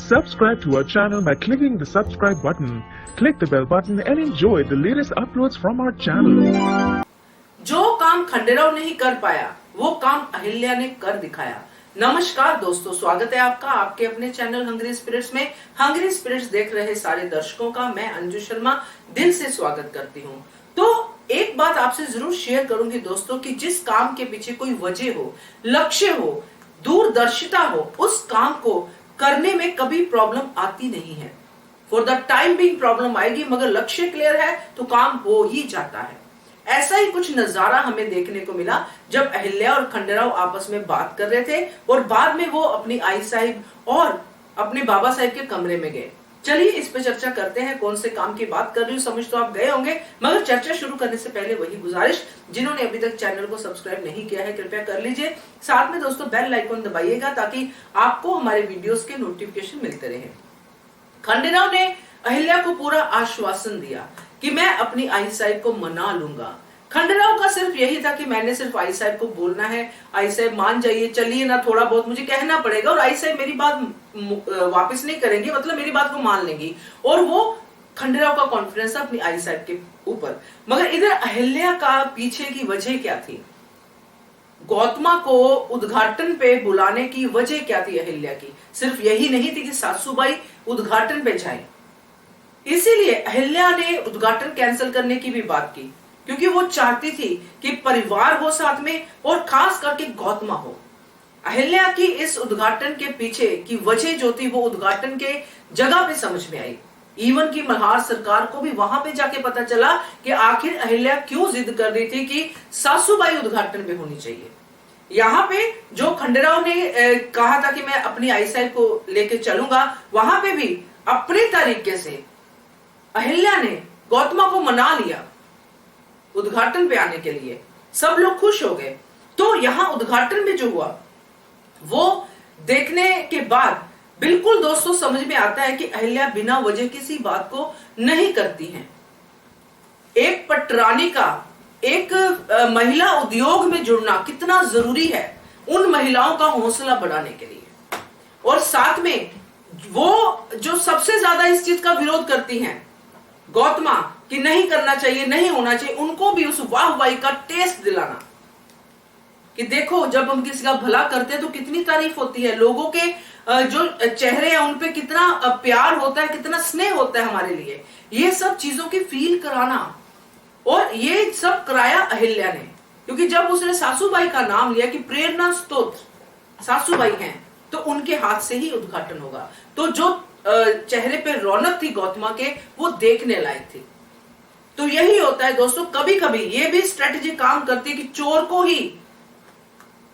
Subscribe to our channel by clicking the subscribe button. Click the bell button and enjoy the latest uploads from our channel. जो काम खंडेराव नहीं कर पाया वो काम अहिल्या ने कर दिखाया। नमस्कार दोस्तों, स्वागत है आपका आपके अपने चैनल हंग्री स्पिरिट्स में। हंग्री स्पिरिट्स देख रहे सारे दर्शकों का मैं अंजू शर्मा दिल से स्वागत करती हूँ। तो एक बात आपसे जरूर शेयर करूंगी दोस्तों कि जिस काम के पीछे कोई वजह हो, लक्ष्य हो, दूरदर्शिता हो, उस काम को करने में कभी प्रॉब्लम आती नहीं है। For the time being problem आएगी, मगर लक्ष्य क्लियर है तो काम हो ही जाता है। ऐसा ही कुछ नजारा हमें देखने को मिला जब अहिल्या और खंडेराव आपस में बात कर रहे थे और बाद में वो अपनी आई साहिब और अपने बाबा साहिब के कमरे में गए। चलिए इस पे चर्चा करते हैं। कौन से काम की बात कर रही हूँ समझ तो आप गए होंगे, मगर चर्चा शुरू करने से पहले वही गुजारिश, जिन्होंने अभी तक चैनल को सब्सक्राइब नहीं किया है कृपया कर लीजिए। साथ में दोस्तों बेल आइकन दबाइएगा ताकि आपको हमारे वीडियोस के नोटिफिकेशन मिलते रहे। खंडेराव ने अहिल्या को पूरा आश्वासन दिया कि मैं अपनी आई साहिब को मना लूंगा। खंडेराव का सिर्फ यही था कि मैंने सिर्फ आई साहिब को बोलना है, आई साहिब मान जाइए, चलिए ना, थोड़ा बहुत मुझे कहना पड़ेगा और आई साहिब मेरी बात वापस नहीं करेंगी, मतलब मेरी बात को मान लेंगी। और वो खंडेराव का कॉन्फिडेंस था अपनी आई साहिब के ऊपर। मगर इधर अहिल्या का पीछे की वजह क्या थी? गौतमा को उद्घाटन पे बुलाने की वजह क्या थी अहिल्या की? सिर्फ यही नहीं थी कि सासूबाई उद्घाटन पे जाए, इसीलिए अहिल्या ने उद्घाटन कैंसिल करने की भी बात की, क्योंकि वो चाहती थी कि परिवार हो साथ में और खास करके गौतमा हो। अहिल्या की इस उद्घाटन के पीछे की वजह जो थी वो उद्घाटन के जगह पे समझ में आई। इवन की मल्हार सरकार को भी वहां पे जाके पता चला कि आखिर अहिल्या क्यों जिद कर रही थी कि सासूबाई उद्घाटन पे होनी चाहिए। यहाँ पे जो खंडेराव ने कहा था कि मैं अपनी आई साहिब को लेके चलूंगा, वहां पे भी अपने तरीके से अहिल्या ने गौतमा को मना लिया उद्घाटन पे आने के लिए। सब लोग खुश हो गए। तो यहां उद्घाटन में जो हुआ वो देखने के बाद बिल्कुल दोस्तों समझ में आता है कि अहिल्या बिना वजह किसी बात को नहीं करती हैं। एक पटरानी का एक महिला उद्योग में जुड़ना कितना जरूरी है उन महिलाओं का हौसला बढ़ाने के लिए। और साथ में वो जो सबसे ज्यादा इस चीज का विरोध करती हैं, गौतमा, कि नहीं करना चाहिए, नहीं होना चाहिए, उनको भी उस वाहवाही का टेस्ट दिलाना कि देखो जब हम किसी का भला करते हैं तो कितनी तारीफ होती है, लोगों के जो चेहरे हैं उन पे कितना प्यार होता है, कितना स्नेह होता है हमारे लिए। ये सब चीजों की फील कराना, और ये सब कराया अहिल्या ने, क्योंकि जब उसने सासूबाई का नाम लिया कि प्रेरणा स्रोत सासूबाई हैं, तो उनके हाथ से ही उद्घाटन होगा। तो जो चेहरे पे रौनक थी गौतमा के, वो देखने लायक थी। तो यही होता है दोस्तों, कभी कभी ये भी स्ट्रेटेजी काम करती है कि चोर को ही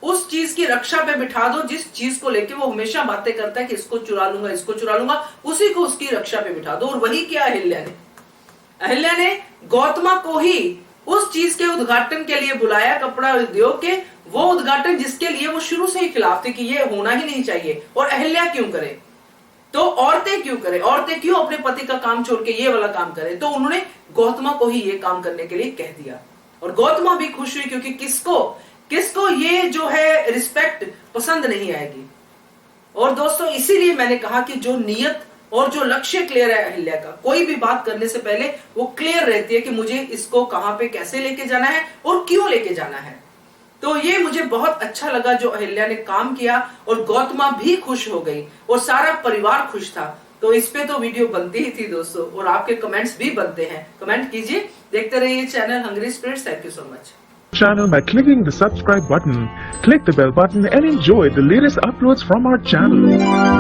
उस चीज की रक्षा पे बिठा दो जिस चीज को लेके वो हमेशा बातें करता है कि इसको चुरा लूंगा, इसको चुरा लूंगा, उसी को उसकी रक्षा पे बिठा दो। और वही किया अहिल्या ने गौतमा को ही उस चीज के उद्घाटन के लिए बुलाया, कपड़ा उद्योग के, वो उद्घाटन जिसके लिए वो शुरू से ही खिलाफ थे कि ये होना ही नहीं चाहिए। और अहिल्या क्यों करे? तो औरतें क्यों करें? औरतें क्यों अपने पति का काम छोड़ के ये वाला काम करें? तो उन्होंने गौतमा को ही ये काम करने के लिए कह दिया। और गौतमा भी खुश हुई, क्योंकि किसको ये जो है रिस्पेक्ट पसंद नहीं आएगी। और दोस्तों इसीलिए मैंने कहा कि जो नियत और जो लक्ष्य क्लियर है अहिल्या का, कोई भी बात करने से पहले वो क्लियर रहती है कि मुझे इसको कहां पे कैसे लेके जाना है और क्यों लेके जाना है। तो ये मुझे बहुत अच्छा लगा जो अहिल्या ने काम किया, और गौतमा भी खुश हो गई और सारा परिवार खुश था। तो इस पे तो वीडियो बनती ही थी दोस्तों, और आपके कमेंट्स भी बनते हैं। कमेंट कीजिए, देखते रहिए channel Hungry Spirits. Thank you so much. Channel by clicking the subscribe button. Click the bell button and enjoy the latest uploads from our channel.